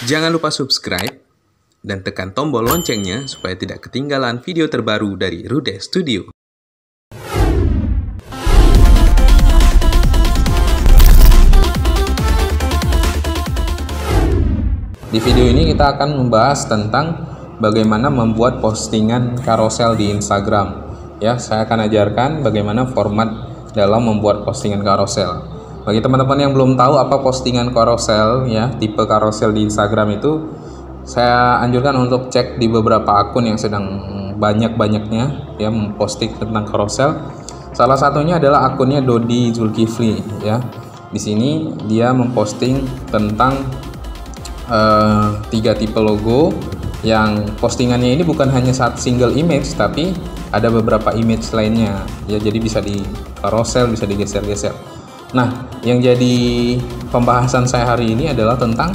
Jangan lupa subscribe dan tekan tombol loncengnya supaya tidak ketinggalan video terbaru dari Rude Studio. Di video ini kita akan membahas tentang bagaimana membuat postingan carousel di Instagram. Ya, saya akan ajarkan bagaimana format dalam membuat postingan carousel. Bagi teman-teman yang belum tahu apa postingan carousel, ya, tipe carousel di Instagram itu, saya anjurkan untuk cek di beberapa akun yang sedang banyak-banyaknya ya memposting tentang carousel. Salah satunya adalah akunnya Dodi Zulkifli, ya. Di sini dia memposting tentang 3 tipe logo yang postingannya ini bukan hanya satu single image, tapi ada beberapa image lainnya, ya. Jadi bisa di carousel, bisa digeser-geser. Nah, yang jadi pembahasan saya hari ini adalah tentang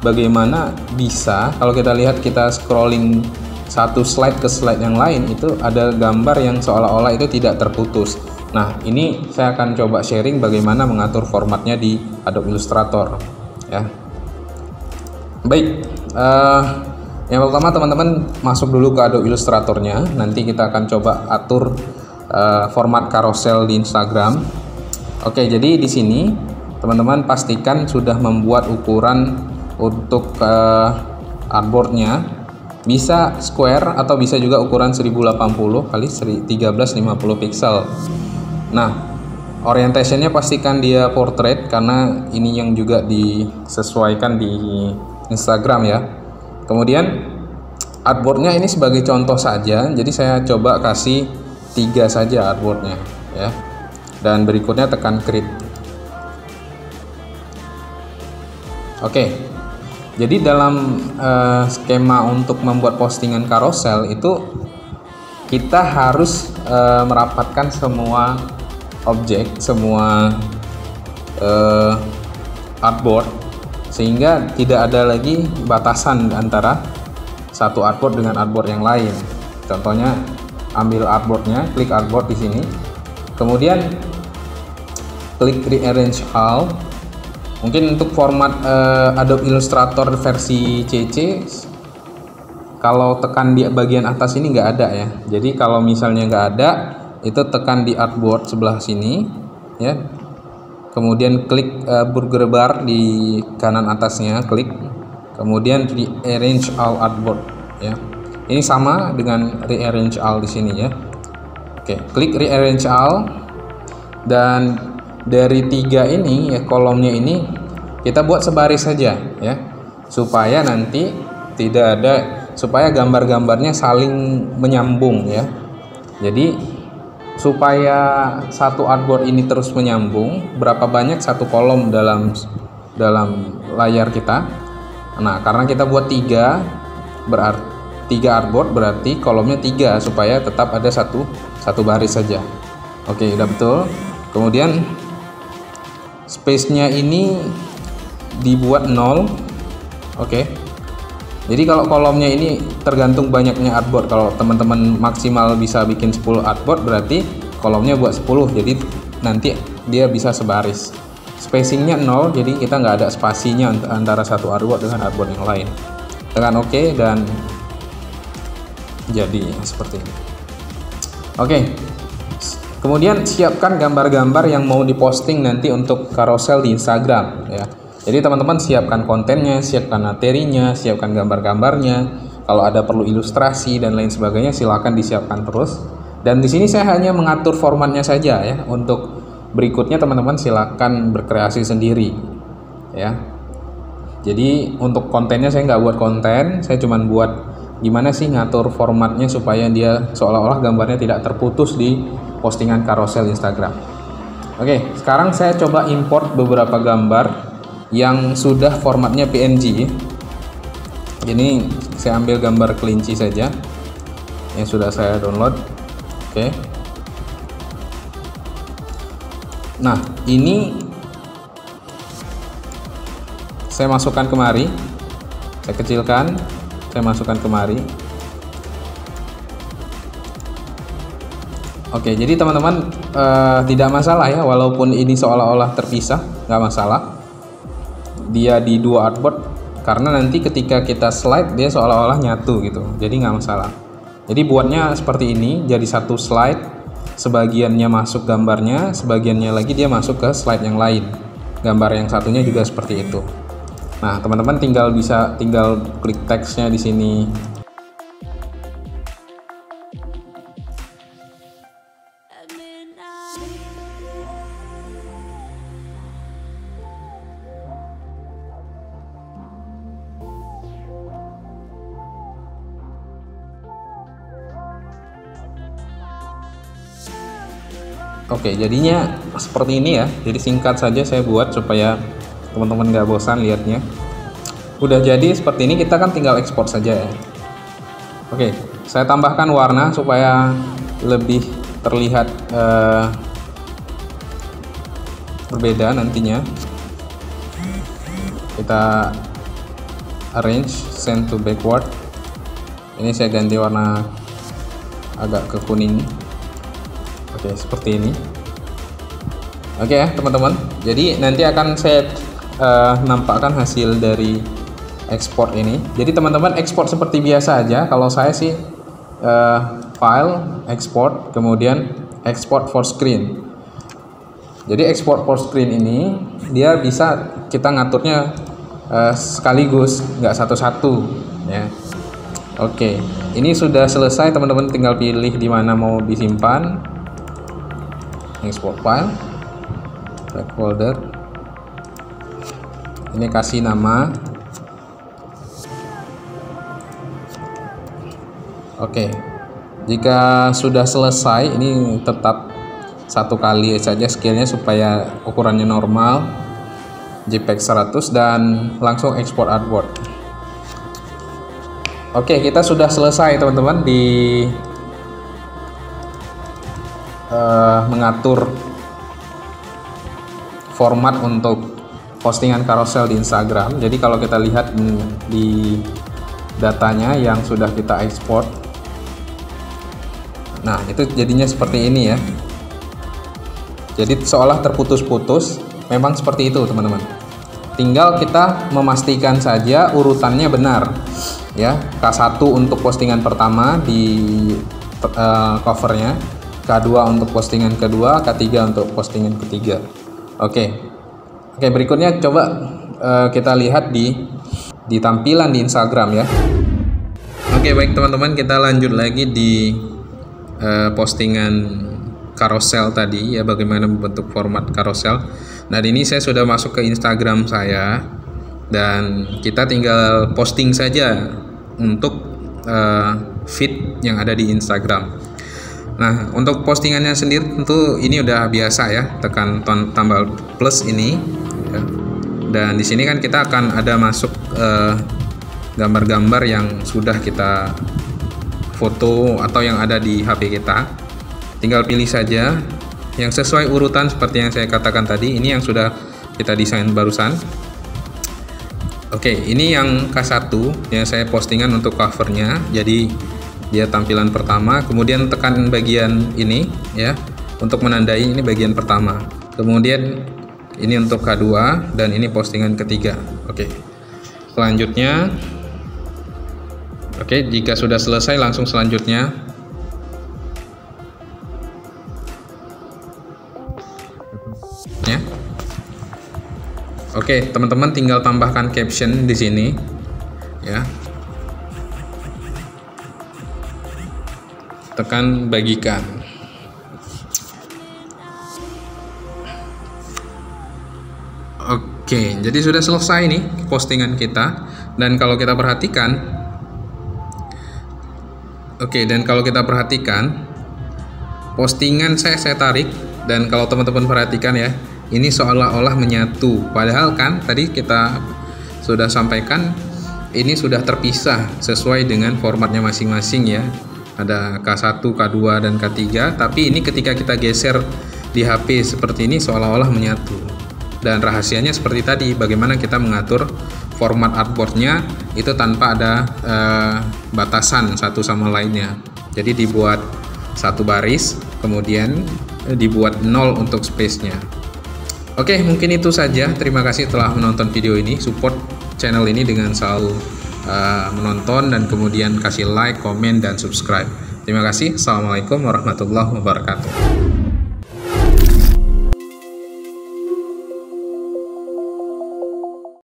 bagaimana bisa, kalau kita lihat, kita scrolling satu slide ke slide yang lain, itu ada gambar yang seolah-olah itu tidak terputus. Nah, ini saya akan coba sharing bagaimana mengatur formatnya di Adobe Illustrator, ya. Baik, yang pertama teman-teman masuk dulu ke Adobe Illustratornya. Nanti kita akan coba atur format carousel di Instagram. Oke, jadi di sini teman-teman pastikan sudah membuat ukuran untuk artboardnya. Bisa square atau bisa juga ukuran 1080 kali 1350 pixel. Nah, orientationnya pastikan dia portrait karena ini yang juga disesuaikan di Instagram, ya. Kemudian artboardnya ini sebagai contoh saja, jadi saya coba kasih 3 saja artboardnya, ya. Dan berikutnya tekan create. Oke, jadi dalam skema untuk membuat postingan carousel itu kita harus merapatkan semua objek, semua artboard, sehingga tidak ada lagi batasan antara satu artboard dengan artboard yang lain. Contohnya, ambil artboardnya, klik artboard di sini, kemudian klik rearrange all. Mungkin untuk format Adobe Illustrator versi CC, kalau tekan di bagian atas ini nggak ada, ya. Jadi kalau misalnya nggak ada, itu tekan di artboard sebelah sini, ya. Kemudian klik burger bar di kanan atasnya, klik, kemudian rearrange all artboard, ya. Ini sama dengan rearrange all di sini, ya. Oke, klik rearrange all, dan dari 3 ini, ya, kolomnya ini kita buat sebaris saja, ya, supaya nanti tidak ada, supaya gambar-gambarnya saling menyambung, ya. Jadi supaya satu artboard ini terus menyambung, berapa banyak satu kolom dalam layar kita. Nah, karena kita buat 3, berarti 3 artboard, berarti kolomnya 3 supaya tetap ada satu baris saja. Oke, udah betul. Kemudian space-nya ini dibuat 0. Oke. Jadi kalau kolomnya ini tergantung banyaknya artboard. Kalau teman-teman maksimal bisa bikin 10 artboard, berarti kolomnya buat 10. Jadi nanti dia bisa sebaris. Spacing-nya 0, jadi kita nggak ada spasinya antara satu artboard dengan artboard yang lain. Tekan OK dan jadi seperti ini. Oke. Kemudian siapkan gambar-gambar yang mau diposting nanti untuk carousel di Instagram, ya. Jadi teman-teman siapkan kontennya, siapkan materinya, siapkan gambar-gambarnya. Kalau ada perlu ilustrasi dan lain sebagainya, silakan disiapkan terus. Dan di sini saya hanya mengatur formatnya saja, ya. Untuk berikutnya teman-teman silakan berkreasi sendiri, ya. Jadi untuk kontennya saya nggak buat konten, saya cuma buat gimana sih ngatur formatnya supaya dia seolah-olah gambarnya tidak terputus di postingan carousel Instagram. Oke, sekarang saya coba import beberapa gambar yang sudah formatnya PNG. Jadi saya ambil gambar kelinci saja yang sudah saya download. Oke. Nah, ini saya masukkan kemari, saya kecilkan, saya masukkan kemari. Oke, jadi teman-teman tidak masalah, ya, walaupun ini seolah-olah terpisah, nggak masalah. Dia di 2 artboard karena nanti ketika kita slide dia seolah-olah nyatu gitu, jadi nggak masalah. Jadi buatnya seperti ini, jadi satu slide, sebagiannya masuk gambarnya, sebagiannya lagi dia masuk ke slide yang lain, gambar yang satunya juga seperti itu. Nah, teman-teman tinggal klik teksnya di sini. Oke, jadinya seperti ini ya. Jadi singkat saja saya buat supaya teman-teman nggak bosan lihatnya. Udah jadi seperti ini, kita kan tinggal ekspor saja ya. Oke, saya tambahkan warna supaya lebih terlihat berbeda nantinya. Kita arrange send to backward. Ini saya ganti warna agak ke kuning. Oke, seperti ini. Oke ya teman-teman, jadi nanti akan saya nampakkan hasil dari ekspor ini. Jadi teman-teman ekspor seperti biasa aja. Kalau saya sih file, export, kemudian export for screen. Jadi export for screen ini dia bisa kita ngaturnya sekaligus, nggak satu-satu ya. Oke, ini sudah selesai, teman-teman tinggal pilih di mana mau disimpan. Export file, back folder. Ini kasih nama. Oke, jika sudah selesai, ini tetap satu kali saja scale-nya supaya ukurannya normal, JPEG 100, dan langsung export artboard. Oke, kita sudah selesai teman-teman di mengatur format untuk postingan carousel di Instagram. Jadi kalau kita lihat di datanya yang sudah kita ekspor, nah itu jadinya seperti ini ya. Jadi seolah terputus-putus, memang seperti itu teman-teman. Tinggal kita memastikan saja urutannya benar ya. K1 untuk postingan pertama di covernya, K2 untuk postingan kedua, K3 untuk postingan ketiga. Oke, berikutnya coba kita lihat di tampilan di Instagram ya. Oke, baik teman-teman, kita lanjut lagi di postingan carousel tadi ya, bagaimana membentuk format carousel. Nah, ini saya sudah masuk ke Instagram saya dan kita tinggal posting saja untuk feed yang ada di Instagram. Nah, untuk postingannya sendiri tentu ini udah biasa ya, tekan tombol plus ini ya. Dan di sini kan kita akan ada masuk gambar-gambar yang sudah kita foto atau yang ada di HP kita. Tinggal pilih saja yang sesuai urutan seperti yang saya katakan tadi. Ini yang sudah kita desain barusan. Oke, ini yang K1 yang saya postingan untuk covernya. Jadi dia tampilan pertama, kemudian tekan bagian ini ya untuk menandai ini bagian pertama. Kemudian ini untuk K2 dan ini postingan ketiga. Oke. Selanjutnya, oke, jika sudah selesai langsung selanjutnya. Ya. Oke, teman-teman tinggal tambahkan caption di sini ya. Tekan bagikan. Oke, jadi sudah selesai nih postingan kita. Dan kalau kita perhatikan, postingan saya tarik, dan kalau teman-teman perhatikan ya, ini seolah-olah menyatu. Padahal kan tadi kita sudah sampaikan ini sudah terpisah sesuai dengan formatnya masing-masing ya. Ada K1, K2, dan K3, tapi ini ketika kita geser di HP seperti ini seolah-olah menyatu. Dan rahasianya seperti tadi, bagaimana kita mengatur format artboardnya itu tanpa ada batasan satu sama lainnya. Jadi dibuat satu baris, kemudian dibuat 0 untuk space-nya. Oke, mungkin itu saja. Terima kasih telah menonton video ini. Support channel ini dengan selalu menonton dan kemudian kasih like, komen, dan subscribe. Terima kasih. Assalamualaikum warahmatullahi wabarakatuh.